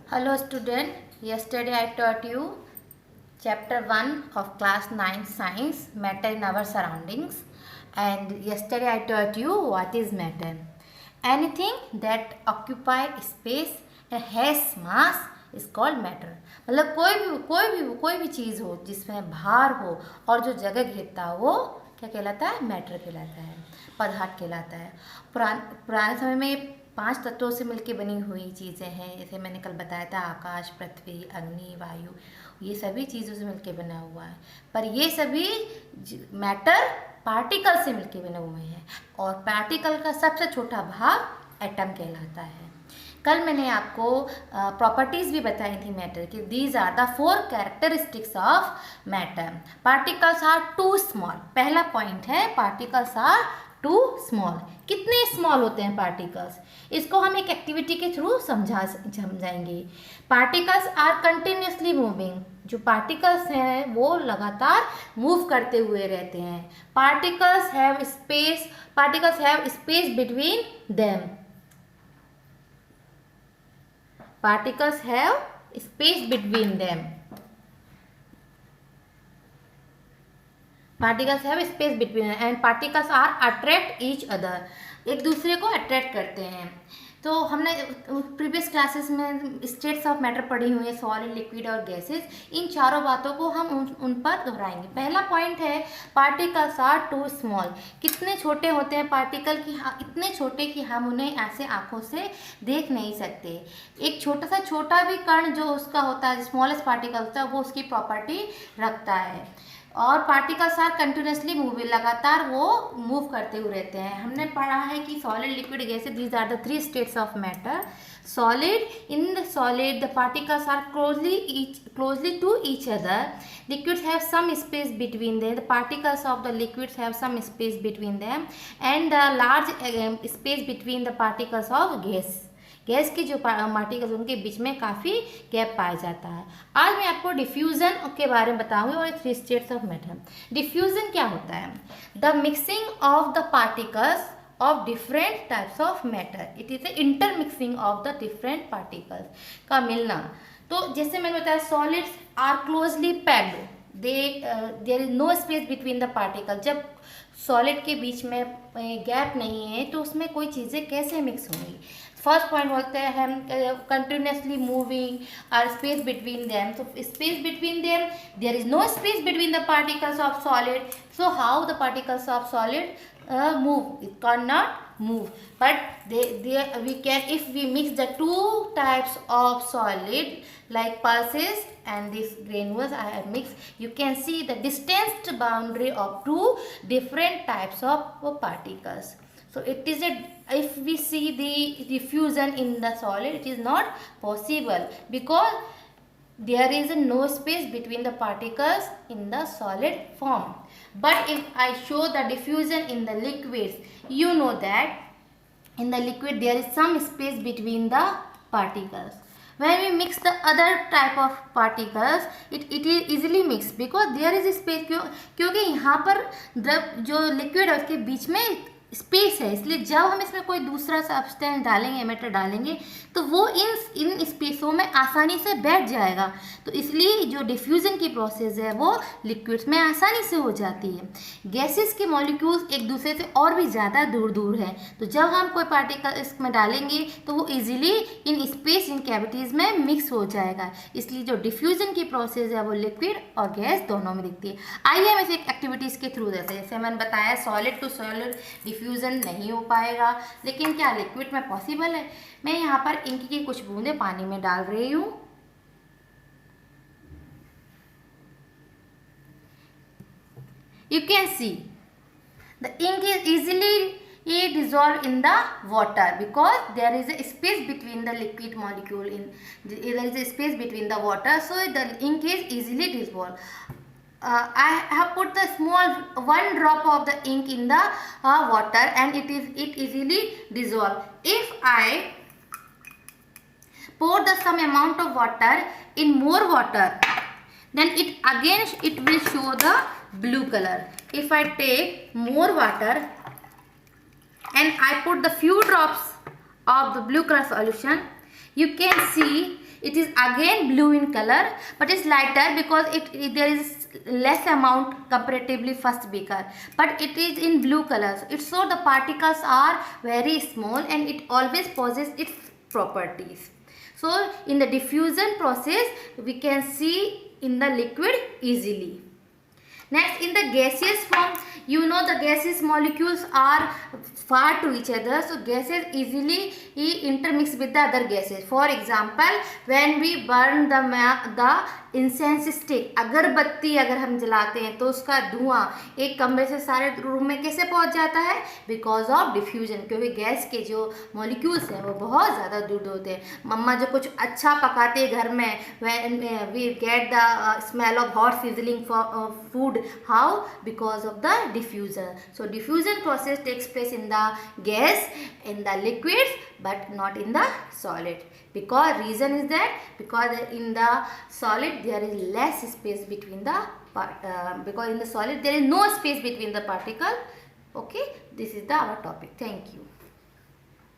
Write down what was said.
Hello student, yesterday I taught you chapter 1 of class 9 science, matter in our surroundings, and yesterday I taught you what is matter. Anything that occupy space and has mass is called matter. मतलब कोई भी चीज़ हो जिसमें भार हो और जो जगह घेरता हो वो क्या कहलाता है? मैटर कहलाता है, पदार्थ कहलाता है। पुराने समय में 5 तत्वों से मिलकर बनी हुई चीज़ें हैं, जैसे मैंने कल बताया था आकाश, पृथ्वी, अग्नि, वायु, ये सभी चीज़ों से मिलकर बना हुआ है। पर ये सभी मैटर पार्टिकल से मिलकर बने हुए हैं और पार्टिकल का सबसे छोटा भाग एटम कहलाता है। कल मैंने आपको प्रॉपर्टीज़ भी बताई थी मैटर की। These are the 4 characteristics of matter. Particles are too small. पहला पॉइंट है पार्टिकल्स आर टू स्मॉल। कितने स्मॉल होते हैं पार्टिकल्स? इसको हम एक एक्टिविटी के थ्रू समझाएंगे। Particles are continuously moving. जो पार्टिकल्स हैं वो लगातार मूव करते हुए रहते हैं। Particles have space between them. Particles have space between them. Particles have space between them and particles are attract each other. एक दूसरे को अट्रैक्ट करते हैं। तो हमने प्रीवियस क्लासेस में स्टेट्स ऑफ मैटर पढ़ी हुई है, सॉलिड, लिक्विड और गैसेस। इन चारों बातों को हम उन पर दोहराएंगे। पहला पॉइंट है पार्टिकल्स आर टू स्मॉल। कितने छोटे होते हैं पार्टिकल की? इतने छोटे कि हम उन्हें ऐसे आंखों से देख नहीं सकते। एक छोटा भी कण जो उसका होता है, स्मॉलेस्ट पार्टिकल होता है, वो उसकी प्रॉपर्टी रखता है। और पार्टिकल्स आर कंटिन्यूसली मूविंग, लगातार वो मूव करते हुए रहते हैं। हमने पढ़ा है कि solid, liquid, gases, these are the 3 states of matter. Solid, in the solid the particles are closely to each other. Liquids have some space between them. The particles of the liquids have some space between them and the large space between the particles of gas की जो particles उनके बीच में काफ़ी gap पाया जाता है। आज मैं आपको डिफ्यूज़न के बारे में बताऊंगी और 3 स्टेट्स ऑफ मैटर। डिफ्यूज़न क्या होता है? The mixing of the particles of different types of matter. It is a intermixing of the different particles का मिलना। तो जैसे मैंने बताया solids are closely packed, there is no space between the particle. जब सॉलिड के बीच में गैप नहीं है तो उसमें कोई चीज़ें कैसे मिक्स होंगी? फर्स्ट पॉइंट बोलते हैं continuously moving are space between them. तो space between them, there is no space between the particles of solid. So how the particles of solid move? It cannot move, but we can, if we mix the 2 types of solid like pulses and these granules I have mixed, you can see the distanced boundary of 2 different types of particles. So it is if we see the diffusion in the solid, it is not possible because there is no space between the particles in the solid form. But if I show the diffusion in the liquids, you know that in the liquid there is some space between the particles. When we mix the other type of particles, it is easily mixed because there is a space. क्योंकि यहाँ पर जो liquid है उसके बीच में space है, इसलिए जब हम इसमें कोई दूसरा सब्सटेंस डालेंगे, मैटर डालेंगे, तो वो इन स्पेसों में आसानी से बैठ जाएगा। तो इसलिए जो डिफ्यूज़न की प्रोसेस है वो लिक्विड्स में आसानी से हो जाती है। गैसेस के मॉलिक्यूल्स एक दूसरे से और भी ज़्यादा दूर हैं, तो जब हम कोई पार्टिकल इसमें डालेंगे तो वो easily in space, in cavities में मिक्स हो जाएगा। इसलिए जो डिफ्यूज़न की प्रोसेस है वो लिक्विड और गैस दोनों में दिखती है। आइए हम इसे एक्टिविटीज़ के थ्रू देते हैं। जैसे मैंने बताया सॉलिड टू सॉलिड डिफ्यूज़न नहीं हो पाएगा, लेकिन क्या लिक्विड में पॉसिबल है? मैं यहाँ पर इंक की कुछ बूंदें पानी में डाल रही हूँ। You can see the ink is easily dissolved in the water because there is a space between the liquid molecule there is a space between the water, so the ink is easily dissolved. I have put the small 1 drop of the ink in the water and it easily dissolved. If I pour some amount of water in more water, then it will show the blue color. If I take more water and I put the few drops of the blue color solution, you can see it is again blue in color, but it's lighter because there is less amount comparatively first beaker, but it is in blue color. It so the particles are very small and it always possesses its properties. So in the diffusion process we can see in the liquid easily. Next, in the gaseous form, you know the gaseous molecules are far to each other, so gases easily intermix with the other gases. For example, when we burn the incense stick, अगरबत्ती अगर हम जलाते हैं तो उसका धुआं एक कमरे से सारे रूम में कैसे पहुंच जाता है? बिकॉज ऑफ डिफ्यूजन, क्योंकि गैस के जो मॉलिक्यूल्स हैं वो बहुत ज़्यादा दूर होते हैं. मम्मा जो कुछ अच्छा पकाते हैं घर में, when we get the smell of hot sizzling food, how? Because of the diffusion. So diffusion process takes place in the gas, in the liquids, but not in the solid. Because reason is that because in the solid there is less space between the because in the solid there is no space between the particle. Okay, this is our topic. Thank you.